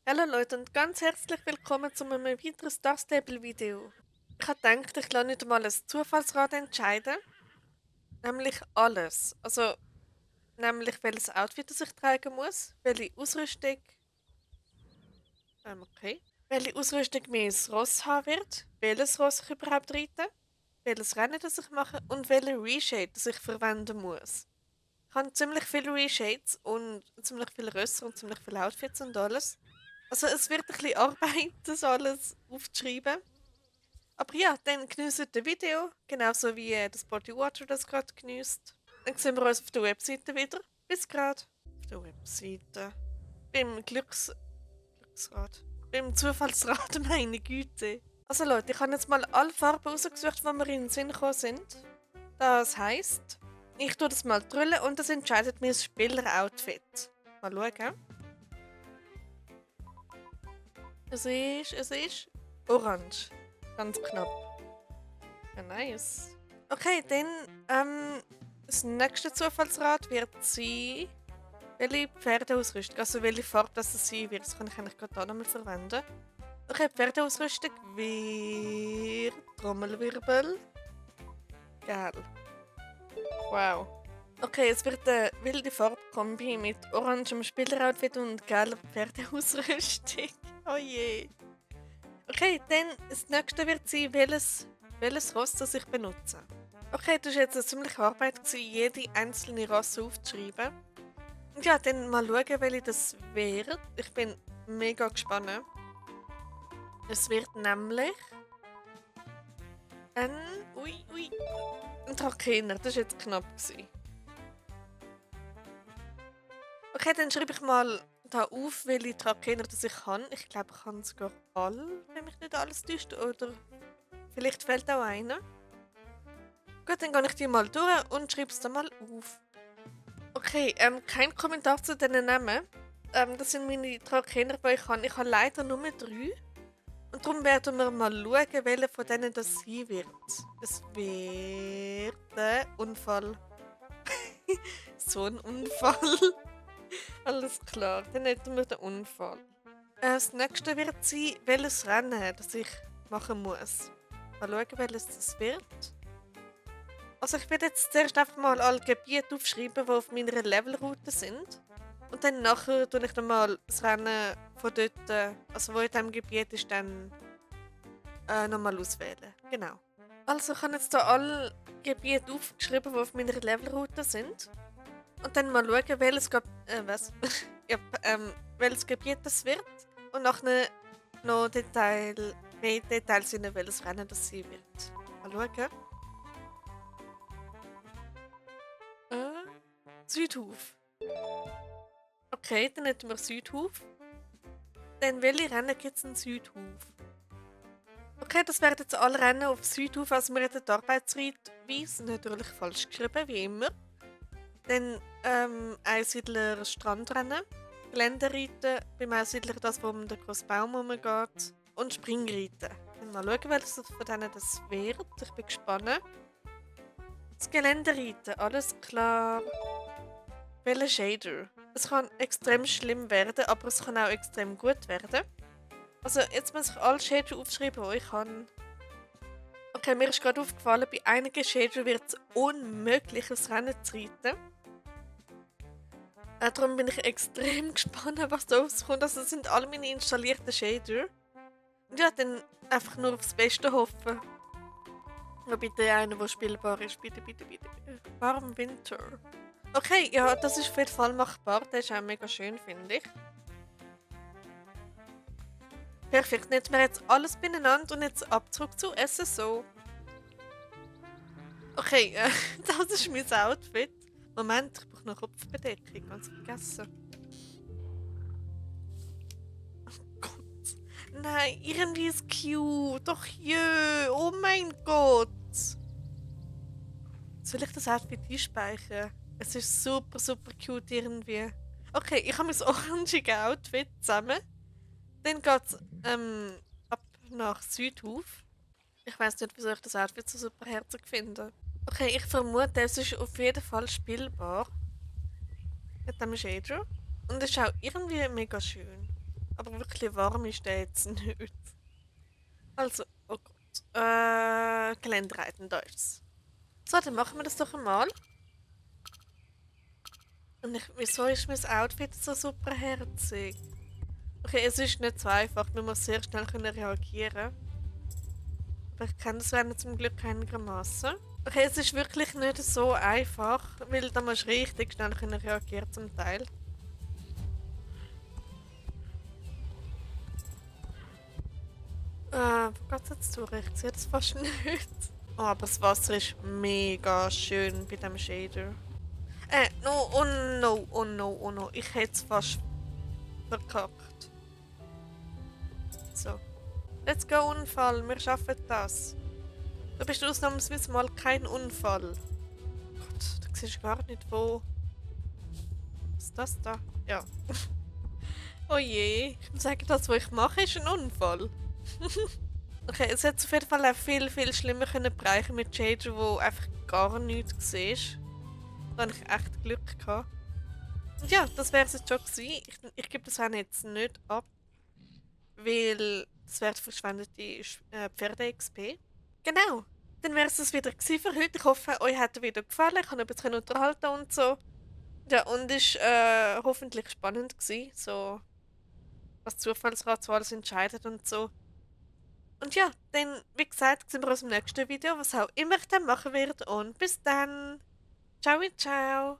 Hallo Leute und ganz herzlich willkommen zu einem weiteren Star Stable Video. Ich habe gedacht, ich lasse nicht mal ein Zufallsrad entscheiden, nämlich alles. Also, nämlich welches Outfit das ich tragen muss, welche Ausrüstung, okay, welche Ausrüstung mein Ross haben wird, welches Ross ich überhaupt reite, welches Rennen das ich mache und welche Reshade das ich verwenden muss. Ich habe ziemlich viele Reshades und ziemlich viele Rösser und ziemlich viele Outfits und alles. Also es wird ein bisschen Arbeit, das alles aufzuschreiben. Aber ja, dann genießt das Video, genauso wie das Bodywater das gerade genießt. Dann sehen wir uns auf der Webseite wieder. Bis gerade. Auf der Webseite. Beim Glücksrad. Beim Zufallsrad, meine Güte. Also Leute, ich habe jetzt mal alle Farben rausgesucht, die mir in den Sinn gekommen sind. Das heisst, ich tue das mal drüllen und das entscheidet mir das Spieler-Outfit. Mal schauen. Es ist orange. Ganz knapp. Ja, nice. Okay, dann das nächste Zufallsrad wird sein, welche Pferdeausrüstung, also welche Farbe das sein wird. Das kann ich eigentlich gerade auch nochmal verwenden. Okay, Pferdeausrüstung wird Trommelwirbel. Geil. Wow. Okay, es wird eine wilde Farbkombi mit orangem Spieleroutfit und geiler Pferdeausrüstung. Oh je. Okay, dann das nächste wird sein, welches Ross das ich benutze. Okay, das war jetzt eine ziemliche Arbeit, jede einzelne Rasse aufzuschreiben. Und ja, dann mal schauen, welche das wird. Ich bin mega gespannt. Es wird nämlich ein... ein Trakehner. Das war jetzt knapp. Okay, dann schreibe ich mal da auf, welche Trakehner das ich kann. Ich glaube, ich kann sogar alle, wenn mich nicht alles täuscht. Oder vielleicht fehlt auch einer. Gut, dann gehe ich die mal durch und schreibe es dann mal auf. Okay, kein Kommentar zu diesen Namen. Das sind meine Trakehner, die ich habe. Ich habe leider nur 3. Und darum werden wir mal schauen, welcher von denen das sein wird. Es wird ein Unfall. So ein Unfall. Alles klar, dann hätten wir den Unfall. Das nächste wird sein, welches Rennen das ich machen muss. Mal schauen, welches das wird. Also ich werde jetzt zuerst einfach mal alle Gebiete aufschreiben, die auf meiner Levelroute sind. Und dann nachher tue ich dann mal das Rennen von dort, also wo in diesem Gebiet ist, dann nochmal auswählen. Genau. Also ich habe jetzt hier alle Gebiete aufgeschrieben, die auf meiner Levelroute sind. Und dann mal schauen, was? Ja, welches Gebiet das wird. Und nachher noch mehr Details in welches Rennen das sein wird. Mal schauen. Südhof. Okay, dann hätten wir Südhof. Dann welche Rennen gibt es in Südhof? Okay, das werden jetzt alle Rennen auf Südhof, also wir hätten die Arbeitsreitweise natürlich falsch geschrieben, wie immer. Dann Einsiedler Strandrennen, Geländereiten, beim Einsiedler das, wo um den grossen Baum herumgeht und Springreiten. Dann mal schauen, welches von denen das wird. Ich bin gespannt. Das Geländereiten, alles klar. Welcher Shader? Es kann extrem schlimm werden, aber es kann auch extrem gut werden. Also jetzt muss ich alle Shader aufschreiben, die ich kann. Okay, mir ist gerade aufgefallen, bei einigen Shader wird es unmöglich, aufs Rennen zu reiten. Darum bin ich extrem gespannt, was da rauskommt. Also das sind alle meine installierten Shader. Und ja, dann einfach nur aufs Beste hoffen. Und bitte einer, der spielbar ist. Bitte, bitte, bitte. Warm Winter. Okay, ja, das ist auf jeden Fall machbar. Der ist auch mega schön, finde ich. Perfekt, nehmen wir jetzt alles beieinander und jetzt ab zurück zu SSO. Okay, das ist mein Outfit. Moment, ich brauche noch Kopfbedeckung, ganz vergessen. Oh Gott. Nein, irgendwie ist cute. Doch jö, oh mein Gott. Soll ich das Outfit einspeichern? Es ist super, super cute irgendwie. Okay, ich habe mein orangige Outfit zusammen. Dann geht es ab nach Südhof. Ich weiß nicht, wieso ich das Outfit so super herzig finde. Okay, ich vermute, es ist auf jeden Fall spielbar. Mit dem Shader. Und es ist auch irgendwie mega schön. Aber wirklich warm ist der jetzt nicht. Also, oh Gott. Geländereiten, da ist's. So, dann machen wir das doch einmal. Und wieso ist mein Outfit so super herzig? Okay, es ist nicht so einfach, man muss sehr schnell können reagieren. Aber ich kann das werden zum Glück einigermaßen. Okay, es ist wirklich nicht so einfach, weil da musst du richtig schnell können reagieren zum Teil. Wo geht's jetzt durch? Ich sehe das fast nicht. Oh, aber das Wasser ist mega schön bei dem Shader. No, oh no, oh no, oh no. Ich hätte es fast verkackt. So. Let's go, Unfall. Wir schaffen das. Du bist ausnahmsweise mal kein Unfall. Gott, du siehst gar nicht, wo. Was ist das da? Ja. Oh je. Ich muss sagen, das, was ich mache, ist ein Unfall. Okay, es hätte auf jeden Fall auch viel, viel schlimmer können bereichen mit Shader, wo einfach gar nichts siehst. Da habe ich echt Glück gehabt. Und ja, das wäre es jetzt schon gewesen. Ich gebe das auch jetzt nicht ab, weil das wäre verschwendete Pferde-XP. Genau. Dann wäre es das wieder gewesen für heute. Ich hoffe, euch hat das Video gefallen. Ich konnte ein bisschen unterhalten und so. Ja, und es war hoffentlich spannend gewesen, so was Zufallsrat so alles entscheidet und so. Und ja, dann, wie gesagt, sehen wir uns im nächsten Video, was auch immer ich dann machen werde. Und bis dann. Ciao, ciao.